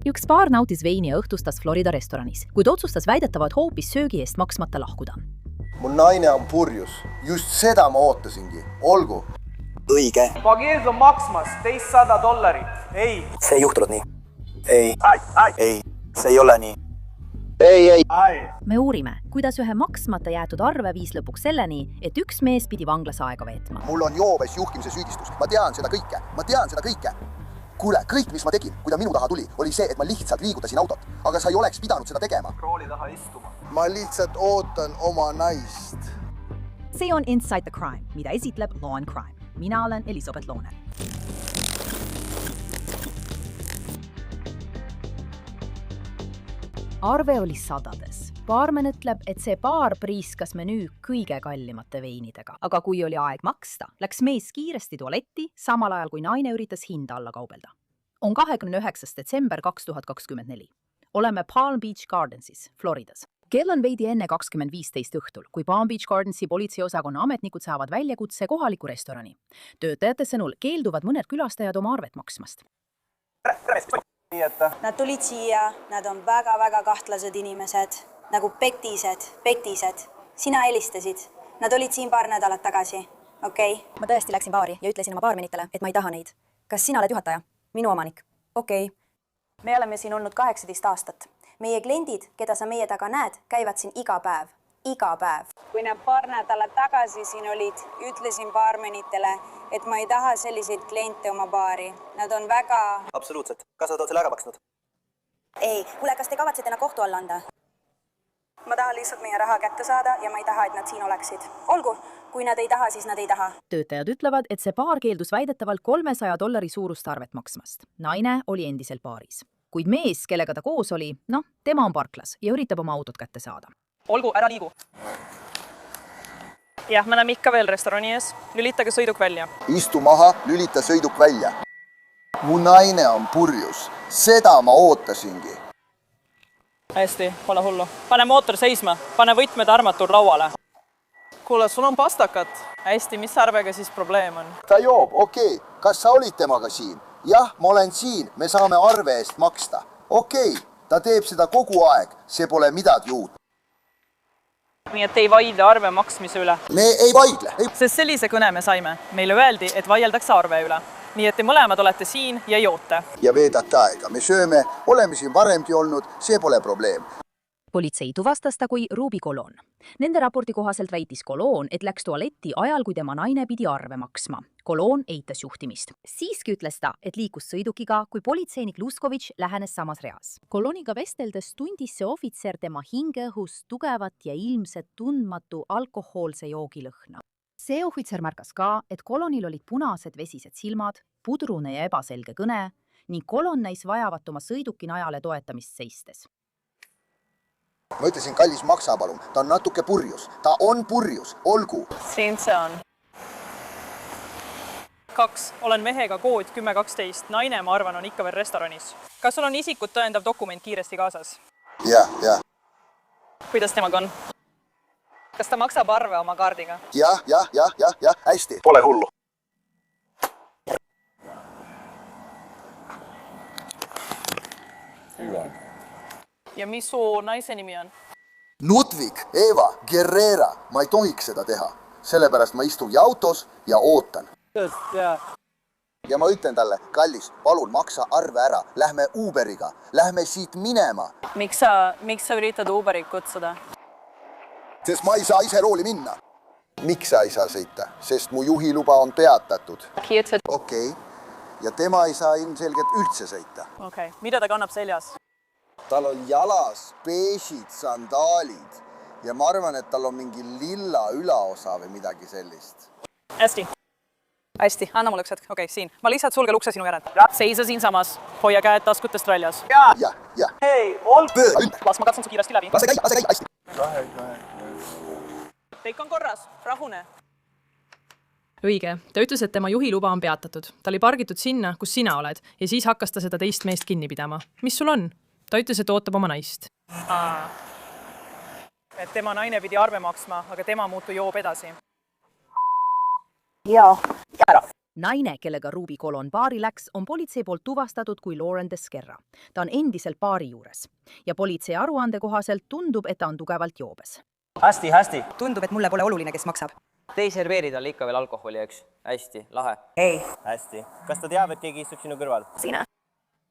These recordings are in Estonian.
Üks paar nautis veini ja õhtustas Florida restoranis, kuid otsustas väidetavalt hoopis söögi eest maksmata lahkuda. Mu naine on purjus. Just seda ma ootasingi. Olgu. Õige. Pagees on maksmas $200. Ei. See ei juhtunud nii. Ei. Ei. See ei ole nii. Ei. Me uurime, kuidas ühe maksmata jäetud arve viis lõpuks selleni, et üks mees pidi vanglas aega veetma. Mul on joobes juhtimise süüdistus. Ma tean seda kõike. Kuule, kõik, mis ma tegin, kui ta minu taha tuli, oli see, et ma lihtsalt liigutasin autot. Aga sa ei oleks pidanud seda tegema. Rooli taha istuma. Ma lihtsalt ootan oma naist. See on Inside the Crime, mida esitleb Law and Crime. Mina olen Elisabeth Loone. Arve oli sadades. Baarmen ütleb, et see baar priiskas menüü kõige kallimate veinidega. Aga kui oli aeg maksta, läks mees kiiresti tualetti, samal ajal kui naine üritas hinda alla kaubelda. On 29. detsember 2024. Oleme Palm Beach Gardensis, Floridas. Kell on veidi enne 20:15 õhtul, kui Palm Beach Gardensi politseiosakonna ametnikud saavad väljakutse kohaliku restorani. Töötajate sõnul keelduvad mõned külastajad oma arvet maksmast. Nad tulid siia, nad on väga-väga kahtlased inimesed, nagu pektised. Sina helistasid. Nad olid siin paar nädalat tagasi, okei? Ma tõesti läksin baari ja ütlesin oma baarmenitele, et ma ei taha neid. Kas sina oled juhataja? Minu omanik. Okei. Me oleme siin olnud 18 aastat. Meie kliendid, keda sa meie taga näed, käivad siin iga päev. Kui nad paar nädalat tagasi siin olid, ütlesin baarmenitele, et ma ei taha selliseid kliente oma baari. Nad on väga... Absoluutselt. Kas sa oled selle ära maksnud? Ei, kuule, kas te kavatsete nad kohtu alla anda? Ma tahan lihtsalt meie raha kätte saada ja ma ei taha, et nad siin oleksid. Olgu, kui nad ei taha, siis nad ei taha. Töötajad ütlevad, et see baar keeldus väidetavalt $300 suurust arvet maksmast. Naine oli endiselt baaris. Kuid mees, kellega ta koos oli, tema on parklas ja üritab oma autot kätte saada. Olgu, ära liigu. Jah, me näeme ikka veel restorani ees. Lülitage sõiduk välja. Istu maha, lülita sõiduk välja. Mu naine on purjus. Seda ma ootasingi. Hästi, pole hullu. Pane mootor seisma. Pane võtmed armatur lauale. Kuule, sul on pastakat. Hästi, mis arvega siis probleem on? Ta joob, okei. Kas sa olid temaga siin? Jah, ma olen siin. Me saame arve eest maksta. Okei, ta teeb seda kogu aeg. See pole midagi uut. Nii et ei vaidle arve maksmise üle. Me ei vaidle. Sest sellise kõne me saime. Meile öeldi, et vaieldakse arve üle. Nii et te mõlemad olete siin ja joote. Ja veedate aega. Me sööme, oleme siin varemgi olnud, see pole probleem. Politsei tuvastas ta kui Ruby Colon. Nende raporti kohaselt väitis Colon, et läks tualetti ajal, kui tema naine pidi arve maksma. Colon eitas juhtimist. Siiski ütles ta, et liikus sõidukiga, kui politseinik Luskovitš lähenes samas reas. Coloniga vesteldes tundis see ohvitser tema hingeõhus tugevat ja ilmselt tundmatu alkohoolse joogilõhna. See ohvitser märkas ka, et Colonil olid punased vesised silmad, pudrune ja ebaselge kõne ning Colon näis vajavat oma sõiduki najale toetamist seistes. Ma ütlesin, kallis, maksa palun. Ta on natuke purjus. Ta on purjus. Olgu. Siin see on. 2. Olen mehega kood 10:12. Naine, ma arvan, on ikka veel restoranis. Kas sul on isikut tõendav dokument kiiresti kaasas? Jah. Kuidas temaga on? Kas ta maksab arve oma kaardiga? Jah, hästi. Pole hullu. Ja mis su naise nimi on? Ludwig, Eva, Guerrera. Ma ei tohiks seda teha. Sellepärast ma istungi autos ja ootan. Ja ma ütlen talle, kallis, palun maksa arve ära. Lähme Uberiga. Lähme siit minema. Miks sa üritad Uberit kutsuda? Sest ma ei saa ise rooli minna. Miks sa ei saa sõita? Sest mu juhiluba on peatatud. Okei. Ja tema ei saa ilmselgelt üldse sõita. Okei. Mida ta kannab seljas? Tal on jalas beežid sandaalid ja ma arvan, et tal on mingi lilla ülaosa või midagi sellist. Hästi, anna mulle üks hetk. Okei, siin. Ma lihtsalt sulge ukse sinu järel. Seisa siin samas. Hoia käed taskutest väljas. Ja. Hei, olgu! Las ma katsun su kiiresti läbi. Lase käi, hästi. Kõik on korras. Rahune. Õige. Ta ütles, et tema juhiluba on peatatud. Ta oli pargitud sinna, kus sina oled ja siis hakkas ta seda teist meest kinni pidama. Mis sul on? Ta ütles, et ootab oma naist. Et tema naine pidi arve maksma, aga tema muutu joob edasi. Joo. naine, kellega Ruby Colon baari läks, on politsei poolt tuvastatud kui Lauren Desquerra. Ta on endiselt baari juures ja politsei aruande kohaselt tundub, et ta on tugevalt joobes. hästi. tundub, et mulle pole oluline, kes maksab. Te ei serveeri talle ikka veel alkoholi, eks? Hästi, lahe. hästi. Kas ta teab, et keegi istub sinu kõrval? Sina.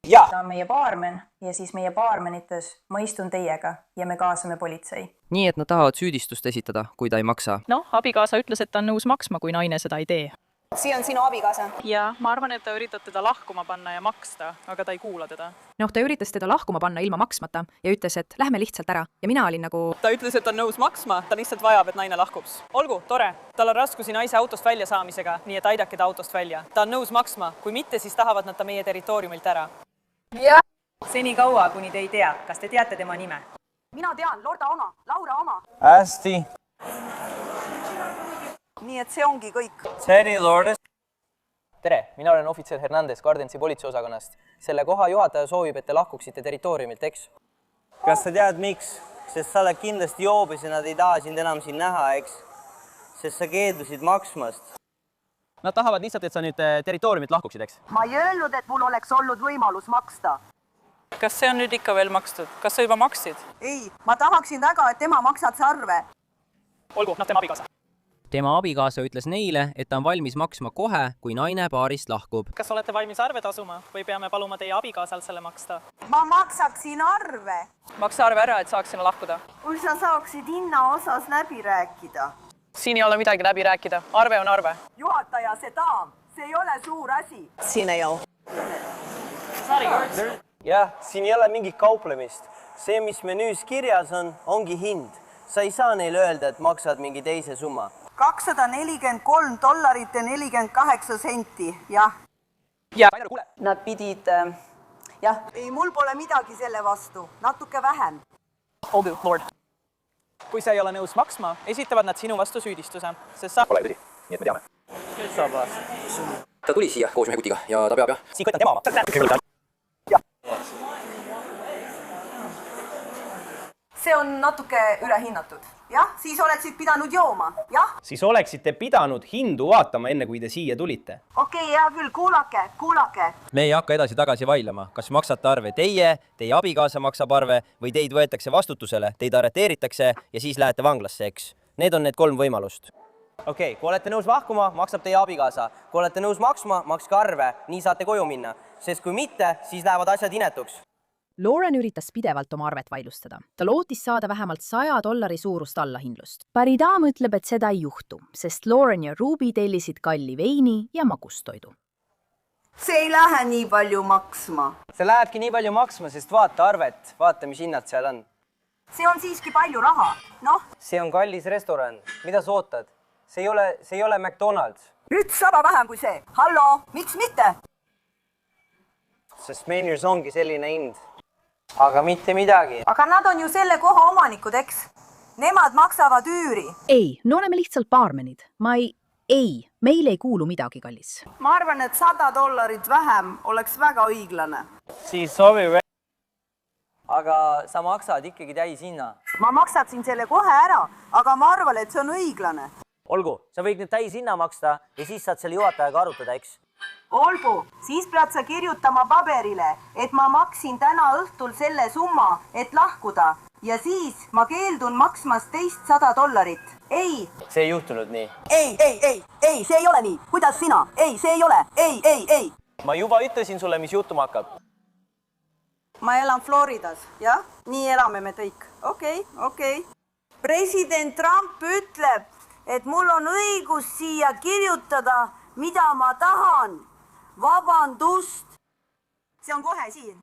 ta on meie baarmen ja siis meie baarmenites ma istun teiega ja me kaasame politsei. Nii, et nad tahavad süüdistust esitada, kui ta ei maksa. noh, abikaasa ütles, et ta on nõus maksma, kui naine seda ei tee. See on sinu abikaasa. ja ma arvan, et ta üritab teda lahkuma panna ja maksta, aga ta ei kuula teda. noh, ta üritas teda lahkuma panna ilma maksmata ja ütles, et lähme lihtsalt ära ja mina olin nagu... Ta ütles, et on nõus maksma, ta lihtsalt vajab, et naine lahkuks. Olgu, tore. Tal on raskusi naise autost välja saamisega, nii et aidake ta autost välja. Ta on nõus maksma, kui mitte, siis tahavad nad ta meie territooriumilt ära. Seni kaua, kuni te ei tea. Kas te teate tema nime? Mina tean, Lorda oma, Laura oma. hästi. Nii et see ongi kõik. Teddy Lourdes. Tere, mina olen ohvitser Hernandez Gardensi politseiosakonnast. Selle koha juhataja soovib, et te lahkuksite territooriumilt, eks? Kas sa tead, miks? Sest sa oled kindlasti joobes ja nad ei taha sind enam siin näha, eks? Sest sa keeldusid maksmast. Nad tahavad lihtsalt, et sa nüüd territooriumilt lahkuksid, eks? Ma ei öelnud, et mul oleks olnud võimalus maksta. Kas see on nüüd ikka veel makstud? Kas sa juba maksid? Ei, ma tahaksin väga, et tema maksad see arve. Olgu, tema abikaasa. Tema abikaasa ütles neile, et ta on valmis maksma kohe, kui naine baarist lahkub. Kas olete valmis arve tasuma või peame paluma teie abikaasal selle maksta? Ma maksaksin arve. Maksa arve ära, et saaksime lahkuda. Kui sa saaksid hinna osas läbi rääkida. Siin ei ole midagi läbi rääkida. Arve on arve. Juhataja, see daam, see ei ole suur asi. Siin ei ole. Jah, siin ei ole mingit kauplemist. See, mis menüüs kirjas on, ongi hind. Sa ei saa neile öelda, et maksad mingi teise summa. $243 ja 48 senti, jah. Nad pidid, jah. Ei, mul pole midagi selle vastu. Natuke vähem. Olgu, Lord. Kui sa ei ole nõus maksma, esitavad nad sinu vastu süüdistuse, sest sa... Pole tõsi, nii et me teame. Ta tuli siia koos ühe kutiga ja ta peab, jah? Siin kõik on tema oma. See on natuke ülehinnatud. Jah, siis oleksid pidanud jooma, jah? Siis oleksite pidanud hindu vaatama, enne kui te siia tulite. Okei, hea küll, kuulake. Me ei hakka edasi-tagasi vaidlema. Kas maksate arve teie abikaasa maksab arve või teid võetakse vastutusele, teid arreteeritakse ja siis lähete vanglasse, eks? Need on need 3 võimalust. Okei, kui olete nõus lahkuma, maksab teie abikaasa. Kui olete nõus maksma, makske arve, nii saate koju minna. Sest kui mitte, siis lähevad asjad inetuks. Lauren üritas pidevalt oma arvet vaidlustada. Ta lootis saada vähemalt $100 suurust allahindlust. Paridaam ütleb, et seda ei juhtu, sest Lauren ja Ruby tellisid kalli veini ja magustoidu. See ei lähe nii palju maksma. See lähebki nii palju maksma, sest vaata arvet, vaata, mis hinnad seal on. See on siiski palju raha, noh. See on kallis restoran. Mida sa ootad? See ei ole McDonald's. Nüüd 100 vähem kui see. Hallo, miks mitte? Sest menüüs ongi selline hind. Aga mitte midagi. Aga nad on ju selle koha omanikud, eks? Nemad maksavad üüri. Ei, me oleme lihtsalt baarmenid. Meil ei kuulu midagi, kallis. Ma arvan, et $100 vähem oleks väga õiglane. Siis sobi. Aga sa maksad ikkagi täishinna. Ma maksaksin selle kohe ära, aga ma arvan, et see on õiglane. Olgu, sa võid nüüd täishinna maksta ja siis saad selle juhatajaga arutada, eks? Olgu, siis pead sa kirjutama paberile, et ma maksin täna õhtul selle summa, et lahkuda. Ja siis ma keeldun maksmast teist $100. Ei. See ei juhtunud nii. Ei, see ei ole nii. Kuidas sina? Ei, see ei ole. Ei. Ma juba ütlesin sulle, mis juhtuma hakkab. Ma elan Floridas, jah? Nii elame me kõik. Okei. President Trump ütleb, et mul on õigus siia kirjutada, mida ma tahan. Vabandust. See on kohe siin.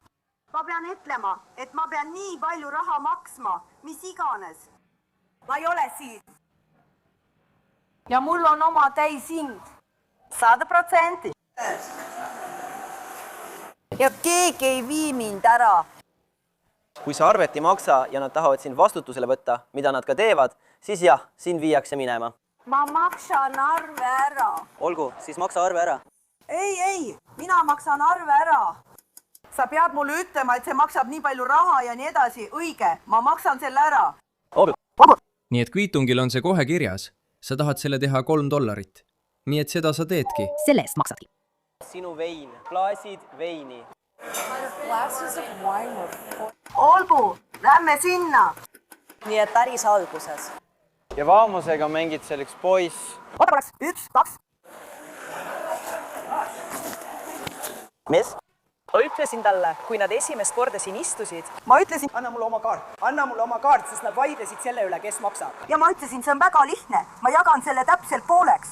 Ma pean ütlema, et ma pean nii palju raha maksma, mis iganes. Ma ei ole siin. Ja mul on oma täishind. 100%. Ja keegi ei vii mind ära. Kui sa arvet ei maksa ja nad tahavad sind vastutusele võtta, mida nad ka teevad, siis jah, sind viiakse minema. Ma maksan arve ära. Olgu, siis maksa arve ära. Ei, mina maksan arve ära. Sa pead mulle ütlema, et see maksab nii palju raha ja nii edasi. Õige, ma maksan selle ära. Olgu. Nii et kviitungil on see kohe kirjas. Sa tahad selle teha $3. nii et seda sa teedki. Selle eest maksadki. Sinu vein, klaasid veini. olgu, lähme sinna. nii et päris alguses. Ja vaamusega mängid seal üks poiss. oota korraks, 1, 2. Mis? Ma ütlesin talle, kui nad esimest korda siin istusid. ma ütlesin, Anna mulle oma kaart, sest nad vaidlesid selle üle, kes maksab. ja ma ütlesin, see on väga lihtne, ma jagan selle täpselt pooleks.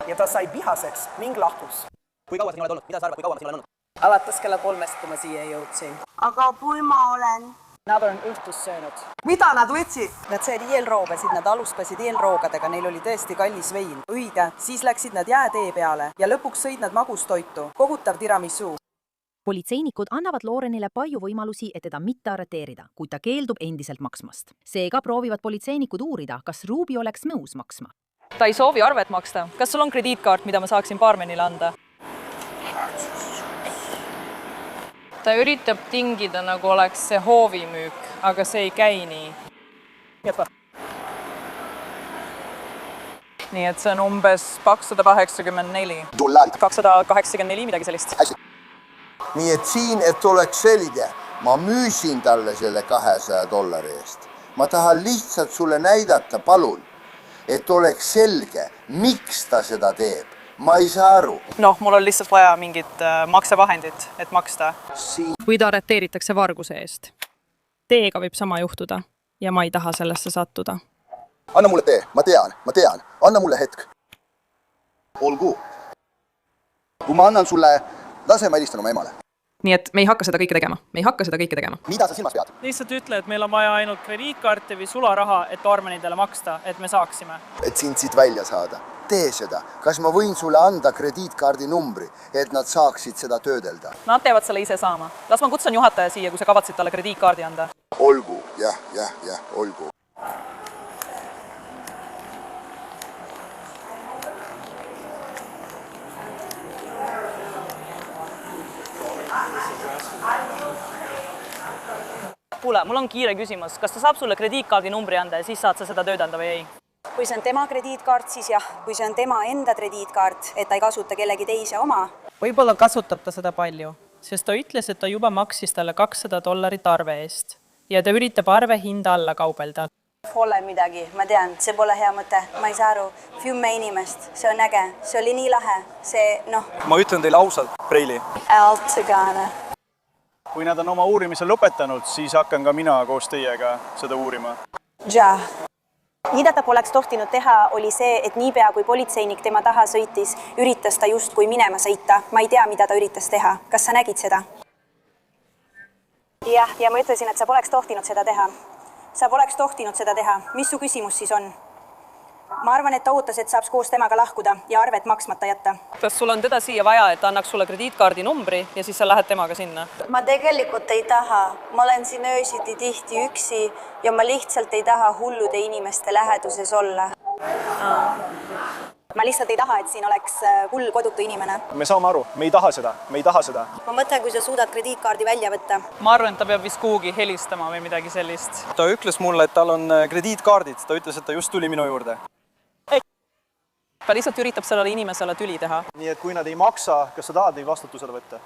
Ja ta sai vihaseks ning lahkus. Kui kaua sa siin oled olnud? Mida sa arvad, kui kaua ma siin olen olnud? Alates kella 3, kui ma siia jõudsin. aga kui ma olen? Nad on õhtust söönud. mida nad võtsid? Nad sõid eelroogasid, nad alustasid eelroogadega, neil oli tõesti kallis vein. Õige, siis läksid nad jäätee peale ja lõpuks sõid nad magustoitu, kohutav tiramisu. Politseinikud annavad Laurenile palju võimalusi, et teda mitte arreteerida, kuid ta keeldub endiselt maksmast. Seega proovivad politseinikud uurida, kas Ruby oleks nõus maksma. Ta ei soovi arvet maksta. Kas sul on krediitkaart, mida ma saaksin baarmenile anda? Ta üritab tingida, nagu oleks see hoovimüük, aga see ei käi nii. Nii et see on umbes 284. 284, midagi sellist. nii et siin, et oleks selge, ma müüsin talle selle $200 eest. Ma tahan lihtsalt sulle näidata, palun, et oleks selge, miks ta seda teeb. Ma ei saa aru. Noh, mul on lihtsalt vaja mingit maksevahendit, et maksta. Või ta arreteeritakse varguse eest. Teega võib sama juhtuda ja ma ei taha sellesse sattuda. Anna mulle tee, ma tean. Anna mulle hetk. Olgu. Kui ma annan sulle, lase ma helistan oma emale. Nii et me ei hakka seda kõike tegema. Mida sa silmas pead? Lihtsalt ütle, et meil on vaja ainult krediitkaarti või sularaha, et baarmenidele maksta, et me saaksime. Et sind siit välja saada. Tee seda. Kas ma võin sulle anda krediitkaardi numbri, et nad saaksid seda töödelda? Nad teevad selle ise saama. Las ma kutsun juhataja siia, kui sa kavatsid talle krediitkaardi anda. Olgu, jah, olgu. Kuule, mul on kiire küsimus. Kas ta saab sulle krediitkaardi numbri anda ja siis saad sa seda töödelda või ei? kui see on tema krediitkaart, siis jah, kui see on tema enda krediitkaart, et ta ei kasuta kellegi teise oma. Võib-olla kasutab ta seda palju, sest ta ütles, et ta juba maksis talle $200 arve eest ja ta üritab arve hinda alla kaubelda. Pole midagi, ma tean, see pole hea mõte, ma ei saa aru. 10 inimest, see on äge, see oli nii lahe, see noh. Ma ütlen teile ausalt, Preili. Kui nad on oma uurimise lõpetanud, siis hakkan ka mina koos teiega seda uurima. Mida ta poleks tohtinud teha, oli see, et niipea kui politseinik tema taha sõitis, üritas ta justkui minema sõita. Ma ei tea, mida ta üritas teha. Kas sa nägid seda? Ja ma ütlesin, et sa poleks tohtinud seda teha. Sa poleks tohtinud seda teha. Mis su küsimus siis on? Ma arvan, et ta ootas, et saaks koos temaga lahkuda ja arvet maksmata jätta. Kas sul on teda siia vaja, et ta annaks sulle krediitkaardi numbri ja siis sa lähed temaga sinna? Ma tegelikult ei taha. Ma olen siin öösiti tihti üksi ja ma lihtsalt ei taha hullude inimeste läheduses olla. Ma lihtsalt ei taha, et siin oleks hull kodutu inimene. Me saame aru, me ei taha seda. Ma mõtlen, kui sa suudad krediitkaardi välja võtta. Ma arvan, et ta peab vist kuhugi helistama või midagi sellist. Ta ütles mulle, et tal on krediitkaardid. Ta ütles, et ta just tuli minu juurde. Ta lihtsalt üritab sellele inimesele tüli teha. Nii et kui nad ei maksa, kas sa tahad neid vastutusele võtta?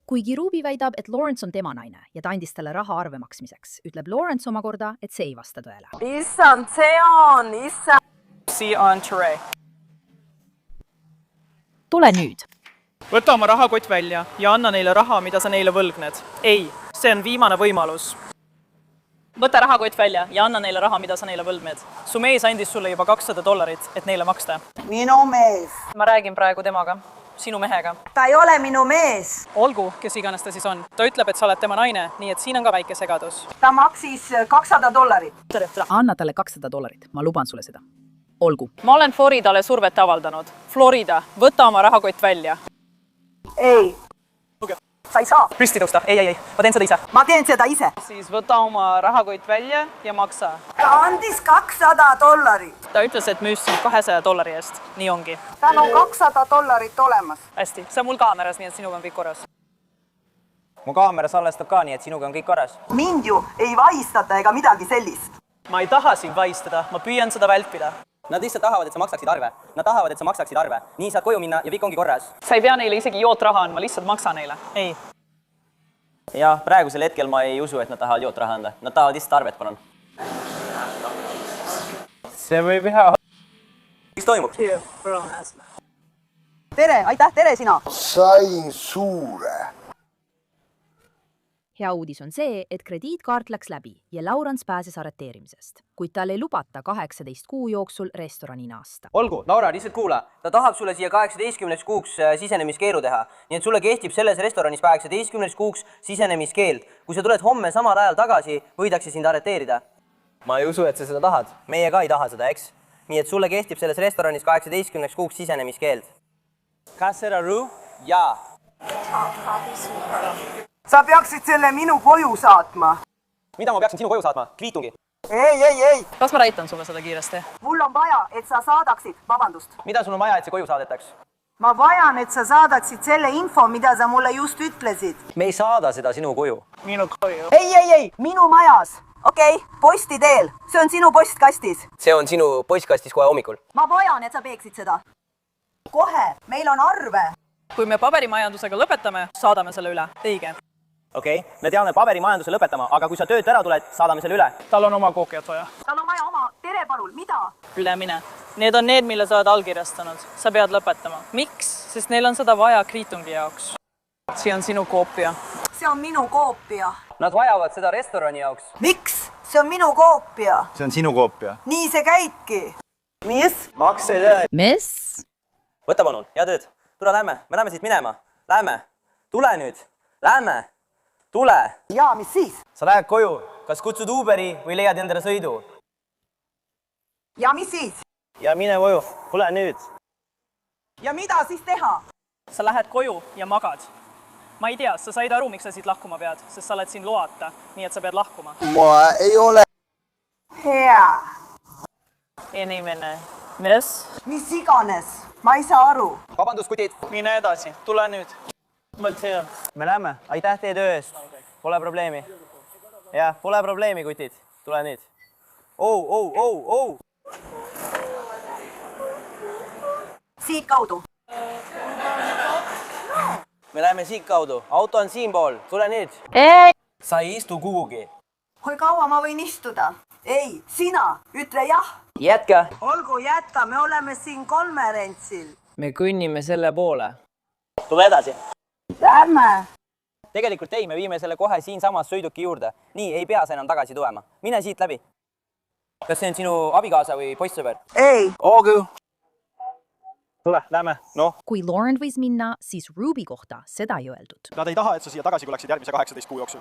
Kuigi Ruby väidab, et Lawrence on tema naine ja ta andis talle raha arve maksmiseks, ütleb Lawrence omakorda, et see ei vasta tõele. Issand, See on Ture. Tule nüüd. Võta oma rahakott välja ja anna neile raha, mida sa neile võlgned. Ei, see on viimane võimalus. Võta rahakott välja ja anna neile raha, mida sa neile võlgned. Su mees andis sulle juba $200, et neile maksta. Minu mees. Ma räägin praegu temaga, sinu mehega. Ta ei ole minu mees. Olgu, kes iganes ta siis on. Ta ütleb, et sa oled tema naine, nii et siin on ka väike segadus. Ta maksis $200. Anna talle $200, ma luban sulle seda. Olgu. Ma olen Floridale survet avaldanud. Florida, võta oma rahakott välja. Ei. Sa ei saa. Risti tõusta. Ei. Ma teen seda ise. Ma teen seda ise. Siis võta oma rahakott välja ja maksa. Ta andis $200. Ta ütles, et müüs sind $200 eest. Nii ongi. Tal on $200 olemas. Hästi, see on mul kaameras, nii et sinuga on kõik korras. Mu kaamera salvestab ka, nii et sinuga on kõik korras. Mind ju ei vaistata ega midagi sellist. Ma ei taha sind vaistada, ma püüan seda vältida. Nad lihtsalt tahavad, et sa maksaksid arve. Nad tahavad, et sa maksaksid arve. Nii saad koju minna ja kõik ongi korras. sa ei pea neile isegi jootraha andma, lihtsalt maksa neile. ei. Ja praegusel hetkel ma ei usu, et nad tahavad jootraha anda. Nad tahavad lihtsalt arvet, palun. See võib hea. Mis toimub? tere, aitäh, tere sina! Sain suure. hea uudis on see, et krediitkaart läks läbi ja Laurans pääses arreteerimisest, kuid tal ei lubata 18 kuu jooksul restorani naasta. Olgu, Laura, lihtsalt kuula. Ta tahab sulle siia 18 kuuks sisenemiskeelu teha. Nii et sulle kehtib selles restoranis 18 kuuks sisenemiskeeld. Kui sa tuled homme samal ajal tagasi, võidakse sind arreteerida. Ma ei usu, et sa seda tahad. Meie ka ei taha seda, eks? Nii et sulle kehtib selles restoranis 18 kuuks sisenemiskeeld. Kas seda ruu? Jaa. Sa peaksid selle minu koju saatma. Mida ma peaksin sinu koju saatma? Kviitungi. Ei. kas ma näitan sulle seda kiiresti? Mul on vaja, et sa saadaksid, vabandust. Mida sul on vaja, et see koju saadetaks? Ma vajan, et sa saadaksid selle info, mida sa mulle just ütlesid. Me ei saada seda sinu koju. Minu koju. Ei, minu majas. Okei, posti teel. See on sinu postkastis. See on sinu postkastis kohe hommikul. Ma vajan, et sa peeksid seda. Kohe, meil on arve. kui me paberimajandusega lõpetame, saadame selle üle. Õige. Okei, me teame paberimajanduse lõpetama, aga kui sa töölt ära tuled, saadame selle üle. Tal on oma koopiat vaja. Tal on vaja oma terepalul, mida? Üle mine. Need on need, mille sa oled allkirjastanud. Sa pead lõpetama. Miks? Sest neil on seda vaja kriitungi jaoks. See on sinu koopia. See on minu koopia. Nad vajavad seda restorani jaoks. Miks? See on minu koopia. See on sinu koopia. Nii see käibki. Mis? Maks ei tea. Mis? Võta palun, hea tööd. Tule, lähme. Me läheme siit minema. Lähme. Tule nüüd. Lähme. Tule. Jaa, mis siis? Sa lähed koju. Kas kutsud Uberi või leiad endale sõidu? Ja mis siis? Ja mine koju. Tule nüüd. Ja mida siis teha? Sa lähed koju ja magad. Ma ei tea, sa said aru, miks sa siit lahkuma pead, sest sa oled siin loata, nii et sa pead lahkuma. Ma ei ole. Hea. Inimene. Mis iganes. Ma ei saa aru. Vabandust, kutid. Mine edasi. Tule nüüd. Me lähme. Aitäh teie töö eest. Pole probleemi. Jah, pole probleemi, kutid. Tule nüüd. Oh. Siit kaudu. Me läheme siit kaudu. Auto on siinpool. Tule nüüd. Sa ei istu kuhugi. Kui kaua ma võin istuda? Ei, sina. Ütle jah. Jätka. Olgu, jätka. Me oleme siin konverentsil. Me kõnnime selle poole. Tule edasi. Lähme. Tegelikult ei, me viime selle kohe siinsamas sõiduki juurde. Nii, ei pea sa enam tagasi tulema. Mine siit läbi. Kas see on sinu abikaasa või poissõber? Ei. Olgu. Tule, lähme. Noh. Kui Lauren võis minna, siis Ruby kohta seda ei öeldud. Nad ei taha, et sa siia tagasi tuleksid järgmise 18 kuu jooksul.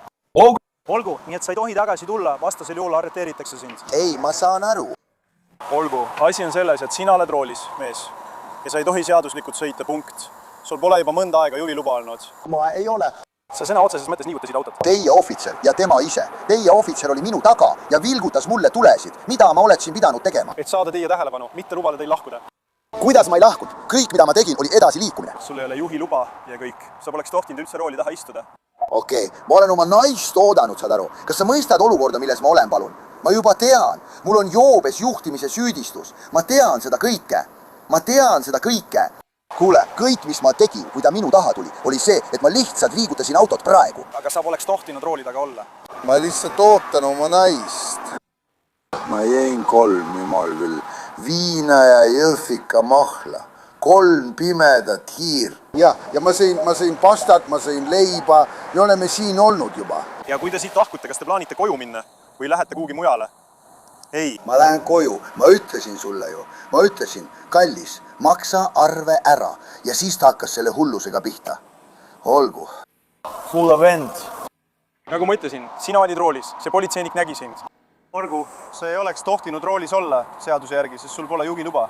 Olgu, nii et sa ei tohi tagasi tulla, vastasel juhul arreteeritakse sind. Ei, ma saan aru. Olgu, asi on selles, et sina oled roolis, mees. Ja sa ei tohi seaduslikult sõita, punkt. Sul pole juba mõnda aega juhiluba olnud. Ma ei ole. Sa sõna otseses mõttes liigutasid autot. Teie ohvitser ja tema ise. Teie ohvitser oli minu taga ja vilgutas mulle tulesid. Mida ma oleksin pidanud tegema? Et saada teie tähelepanu, mitte lubada teil lahkuda. Kuidas ma ei lahkunud? Kõik, mida ma tegin, oli edasi liikumine. Sul ei ole juhiluba ja kõik. Sa poleks tohtinud üldse rooli taha istuda. Okei, ma olen oma naist oodanud, saad aru. Kas sa mõistad olukorda, milles ma olen, palun? Ma juba tean. Mul on joobes juhtimise süüdistus. Ma tean seda kõike. Kuule, kõik, mis ma tegin, kui ta minu taha tuli, oli see, et ma lihtsalt liigutasin autot praegu. Aga sa poleks tohtinud rooli taga olla. Ma lihtsalt ootan oma naist. Ma jõin 3 jumal küll. Viina ja jõhvika mahla. 3 pimedat hiir. Ja ma sõin pastat, ma sõin leiba. Me oleme siin olnud juba. Ja kui te siit lahkute, kas te plaanite koju minna või lähete kuhugi mujale? Ei. Ma lähen koju. Ma ütlesin sulle ju. Ma ütlesin, kallis, maksa arve ära. Ja siis ta hakkas selle hullusega pihta. Olgu. Kulla vend. Nagu ma ütlesin, sina olid roolis. See politseinik nägi sind. Olgu, sa ei oleks tohtinud roolis olla seaduse järgi, sest sul pole juhiluba.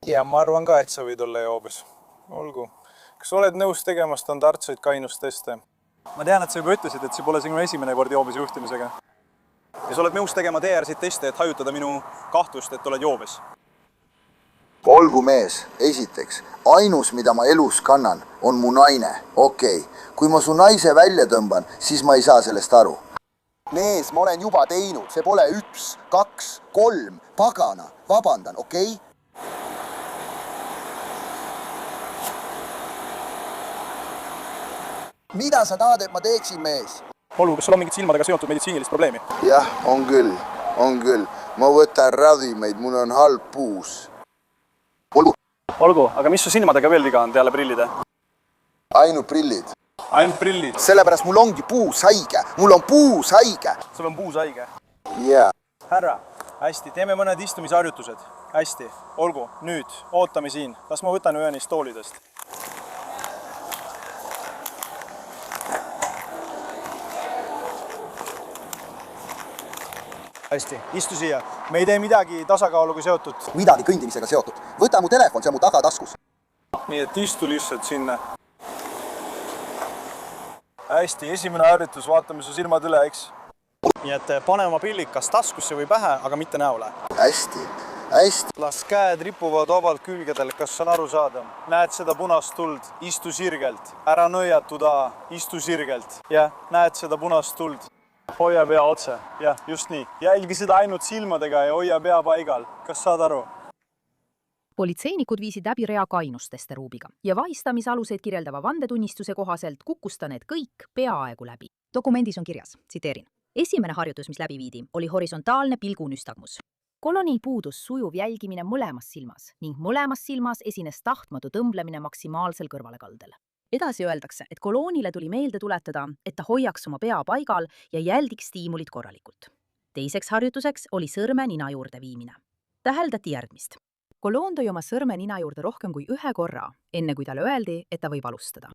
Ja ma arvan ka, et sa võid olla joobes. Olgu. Kas oled nõus tegema standardseid kainusteste? Ma tean, et sa juba ütlesid, et see pole sinu esimene kord joobes juhtimisega. Ja sa oled nõus tegema teeärsid teste, et hajutada minu kahtlust, et oled joobes. Olgu mees, esiteks, ainus, mida ma elus kannan, on mu naine. Okei, kui ma su naise välja tõmban, siis ma ei saa sellest aru. Mees, ma olen juba teinud, see pole 1, 2, 3, pagana, vabandan, okei? Mida sa tahad, et ma teeksin, mees? Olgu, kas sul on mingit silmadega seotud meditsiinilist probleemi? Jah, on küll. Ma võtan ravimeid, mul on halb puus. Olgu, aga mis su silmadega veel viga on peale prillide? Ainult prillid. Ainult prillid? Sellepärast mul ongi puus haige. Mul on puus haige. Sul on puus haige? Jaa. Härra, hästi, teeme mõned istumisharjutused. Hästi, olgu, nüüd ootame siin. Kas ma võtan ühe neist toolidest? Hästi, istu siia. Me ei tee midagi tasakaaluga seotud. Midagi kõndimisega seotud. Võta mu telefon, see on mu tagataskus. Nii et istu lihtsalt sinna. Hästi, esimene harjutus, vaatame su silmad üle, eks? Nii et pane oma pillid kas taskusse või pähe, aga mitte näole. Hästi. Las käed ripuvad vabalt külgedel, kas on aru saada? Näed seda punast tuld, istu sirgelt. Ära nõiatu taha, istu sirgelt. Ja, näed seda punast tuld. Hoia pea otse. Jah, just nii. Jälgi seda ainult silmadega ja hoia pea paigal. Kas saad aru? Politseinikud viisid läbi rea kainusteste Ruubiga ja vahistamisaluseid kirjeldava vandetunnistuse kohaselt kukkus ta need kõik peaaegu läbi. Dokumendis on kirjas, tsiteerin. Esimene harjutus, mis läbi viidi, oli horisontaalne pilgunüstagmus. Kolonil puudus sujuv jälgimine mõlemas silmas ning mõlemas silmas esines tahtmatu tõmblemine maksimaalsel kõrvalekaldel. Edasi öeldakse, et koloonile tuli meelde tuletada, et ta hoiaks oma pea paigal ja jälgiks stiimulit korralikult. Teiseks harjutuseks oli sõrme nina juurde viimine. Täheldati järgmist. Koloon tõi oma sõrme nina juurde rohkem kui 1 korra, enne kui talle öeldi, et ta võib alustada.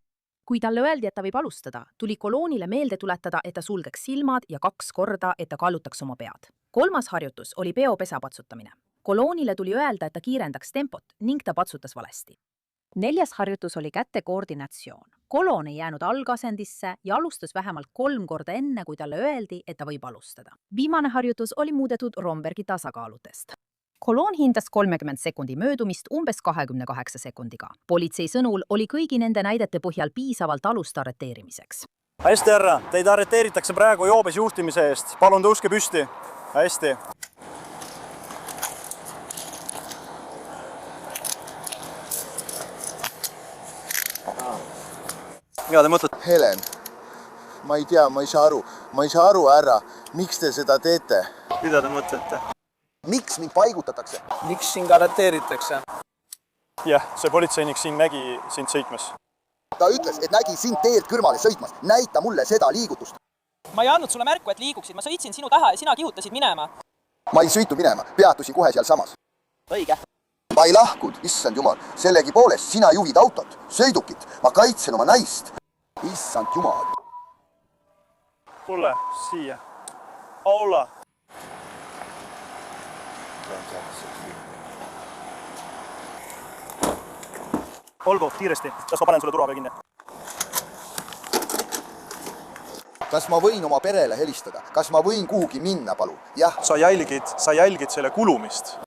Kui talle öeldi, et ta võib alustada, tuli koloonile meelde tuletada, et ta sulgeks silmad ja 2 korda, et ta kallutaks oma pead. 3. harjutus oli peopesa patsutamine. Koloonile tuli öelda, et ta kiirendaks tempot ning ta patsutas valesti. 4. harjutus oli käte koordinatsioon. Koloon ei jäänud algasendisse ja alustas vähemalt 3 korda enne, kui talle öeldi, et ta võib alustada. Viimane harjutus oli muudetud Rombergi tasakaalutest. Koloon hindas 30 sekundi möödumist umbes 28 sekundiga. Politsei sõnul oli kõigi nende näidete põhjal piisavalt alust arreteerimiseks. Hästi, härra, teid arreteeritakse praegu joobes juhtimise eest. Palun tõuske püsti. Hästi. Mida te mõtlete? Helen, ma ei tea, ma ei saa aru, härra, miks te seda teete? Mida te mõtlete? Miks mind paigutatakse? Miks sind arreteeritakse? Jah, see politseinik siin nägi sind sõitmas. Ta ütles, et nägi sind teelt kõrvale sõitmas. Näita mulle seda liigutust. Ma ei andnud sulle märku, et liiguksid. Ma sõitsin sinu taha ja sina kihutasid minema. Ma ei sõitu minema, peatusin kohe seal samas. Õige. Ma ei lahkud, issand jumal. Sellegi poolest sina juhid autot, sõidukit. Ma kaitsen oma naist. Issand jumal. Tule siia. Olla. Olgu, kiiresti. Kas ma panen sulle turvapea kinni? Kas ma võin oma perele helistada? Kas ma võin kuhugi minna, palun? Jah. Sa jälgid selle kulumist.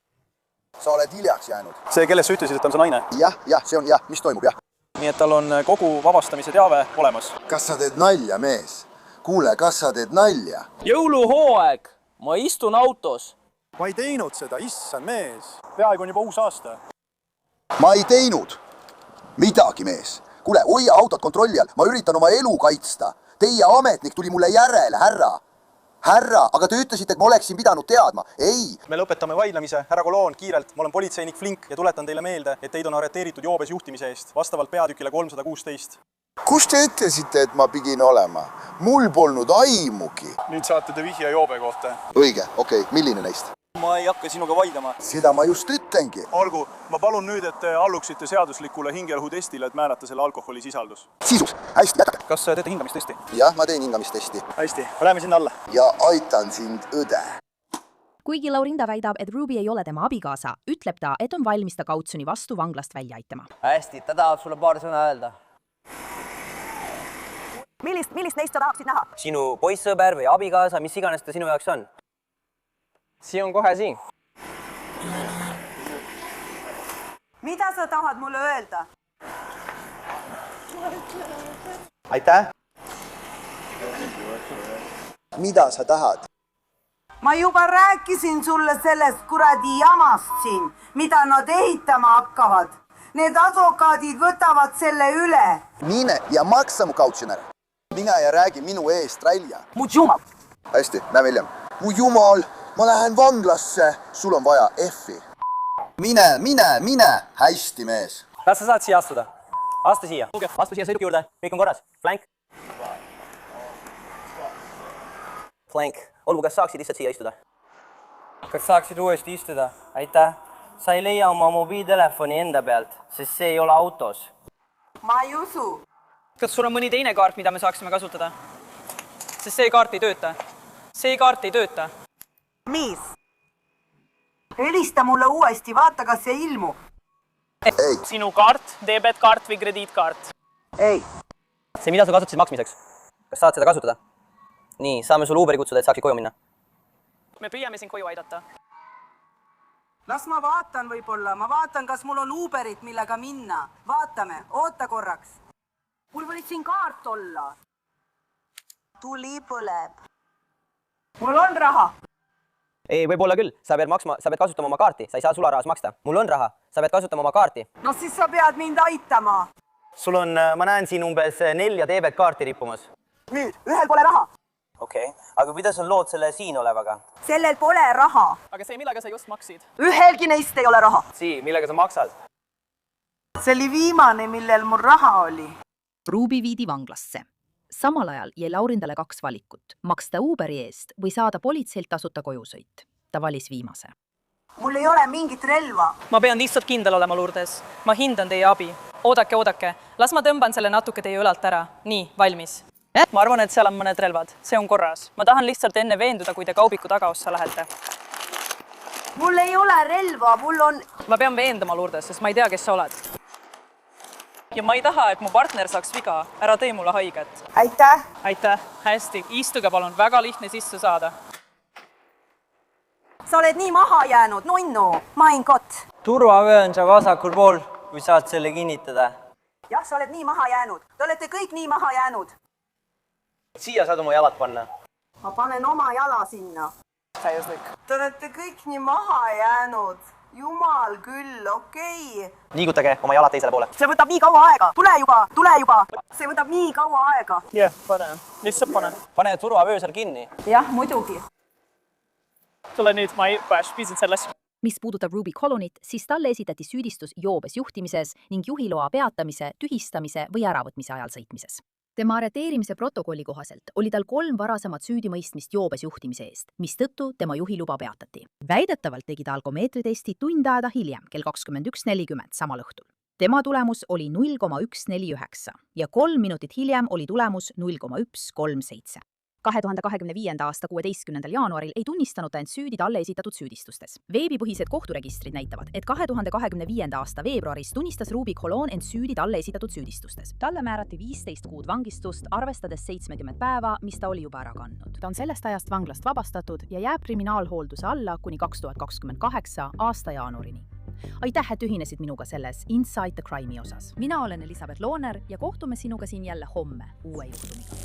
Sa oled hiljaks jäänud. See, kelle sa ütlesid, et on see naine? Jah, see on jah. Mis toimub, jah? Nii et tal on kogu vabastamise teave olemas. Kas sa teed nalja, mees? Kuule, kas sa teed nalja? Jõuluhooaeg! Ma istun autos. Ma ei teinud seda, issand mees. Peaaegu on juba uus aasta. Ma ei teinud midagi, mees. Kuule, hoia autot kontrolli all. Ma üritan oma elu kaitsta. Teie ametnik tuli mulle järele, härra. Härra, aga te ütlesite, et ma oleksin pidanud teadma. Ei. Me lõpetame vaidlemise. Härra Koloon, kiirelt. Ma olen politseinik Flink ja tuletan teile meelde, et teid on arreteeritud joobes juhtimise eest vastavalt peatükile 316. Kus te ütlesite, et ma pidin olema? Mul polnud aimugi. Nüüd saate te vihja joobe kohta. Õige, okei. Milline neist? Ma ei hakka sinuga vaidlema. Seda ma just ütlengi. Olgu, ma palun nüüd, et te alluksite seaduslikule hingelõhutestile, et määrata selle alkoholisisaldus. Sisus, hästi, jätkake. Kas teete hindamistesti? Jah, ma teen hindamistesti. Hästi, läheme sinna alla. Ja aitan sind, õde. Kuigi Laurinda väidab, et Ruby ei ole tema abikaasa, ütleb ta, et on valmis ta Kautsuni vastu vanglast välja aitama. Hästi, ta tahab sulle paar sõna öelda. Millist neist sa tahaksid näha? Sinu poissõber või abikaasa, mis iganes ta sinu jaoks on? Siin on kohe siin. Mida sa tahad mulle öelda? Aitäh! mida sa tahad? ma juba rääkisin sulle sellest kuradi jamast siin, mida nad ehitama hakkavad. Need advokaadid võtavad selle üle. Mine ja maksa mu kautsjoner. Mine ja räägi minu eest välja. Mu jumal. Hästi, näeme hiljem. Mu jumal, ma lähen vanglasse. Sul on vaja F-i. Mine. Hästi, mees. Kas sa saad siia astuda? Astu siia. Astu siia sõiduki juurde. Kõik on korras. Flank. Flank. Olgu, kas saaksid lihtsalt siia istuda? Kas saaksid uuesti istuda? Aitäh. Sa ei leia oma mobiiltelefoni enda pealt, sest see ei ole autos. Ma ei usu. Kas sul on mõni teine kaart, mida me saaksime kasutada? Sest see kaart ei tööta. See kaart ei tööta. Mis? Helista mulle uuesti, vaata, kas see ilmub. Ei. Sinu kaart, debetkaart või krediitkaart? Ei. See, mida sa kasutasid maksmiseks? Kas saad seda kasutada? Nii, saame sul Uberi kutsuda, et saaksid koju minna. Me püüame sind koju aidata. Las ma vaatan võib-olla. Ma vaatan, kas mul on Uberit, millega minna. Vaatame. Oota korraks. Mul võid siin kaart olla. Tuli põleb. Mul on raha. Ei, võib-olla küll. Sa pead kasutama oma kaarti. Sa ei saa sularahas maksta. Mul on raha. Sa pead kasutama oma kaarti. No siis sa pead mind aitama. Sul on, ma näen siin umbes 4 debetkaarti rippumas. Nüüd, ühel pole raha. Okei. Aga kuidas on lood selle siin olevaga? Sellel pole raha. Aga see, millega sa just maksid? Ühelgi neist ei ole raha. Sii, millega sa maksad? See oli viimane, millel mul raha oli. Ruby viidi vanglasse. Samal ajal jäi Laurindale 2 valikut. Maksta Uberi eest või saada politseilt tasuta kojusõit. Ta valis viimase. Mul ei ole mingit relva. Ma pean lihtsalt kindel olema, Lourdes. Ma hindan teie abi. Oodake. Las ma tõmban selle natuke teie ülalt ära. Nii, valmis. Ma arvan, et seal on mõned relvad. See on korras. Ma tahan lihtsalt enne veenduda, kui te kaubiku tagaossa lähete. Mul ei ole relva, mul on... Ma pean veendama, Lourdes, sest ma ei tea, kes sa oled. Ja ma ei taha, et mu partner saaks viga. Ära tee mulle haiget. Aitäh. Aitäh. Hästi. Istuge palun. Väga lihtne sisse saada. Sa oled nii maha jäänud, nunnu. Mein Gott. Turvavöö on sa vasakul pool, kui saad selle kinnitada. Jah, sa oled nii maha jäänud. Te olete kõik nii maha jäänud. Siia saad oma jalad panna. Ma panen oma jala sinna. Täiuslik. Te olete kõik nii maha jäänud. Jumal küll, okei. Liigutage oma jalad teisele poole. See võtab nii kaua aega. Tule juba. See võtab nii kaua aega. Jah, pane. Lihtsalt pane. Pane turvavöö seal kinni. Jah, muidugi. Tule nüüd, ma ei piisin selles. Mis puudutab Ruby Colonit, siis talle esitati süüdistus joobes juhtimises ning juhiloa peatamise, tühistamise või äravõtmise ajal sõitmises. Tema arreteerimise protokolli kohaselt oli tal 3 varasemat süüdimõistmist joobes juhtimise eest, mistõttu tema juhiluba peatati. Väidetavalt tegi ta alkomeetritesti tund aega hiljem, kell 21.40 samal õhtul. Tema tulemus oli 0,149 ja 3 minutit hiljem oli tulemus 0,137. 2025. aasta 16. jaanuaril ei tunnistanud ta end süüdi talle esitatud süüdistustes. Veebipõhised kohturegistrid näitavad, et 2025. aasta veebruaris tunnistas Ruby Colon end süüdi talle esitatud süüdistustes. Talle määrati 15 kuud vangistust, arvestades 70 päeva, mis ta oli juba ära kandnud. Ta on sellest ajast vanglast vabastatud ja jääb kriminaalhoolduse alla kuni 2028 aasta jaanuarini. Aitäh, et ühinesid minuga selles Inside the Crime'i osas. Mina olen Elisabeth Looner ja kohtume sinuga siin jälle homme uue juhtumiga.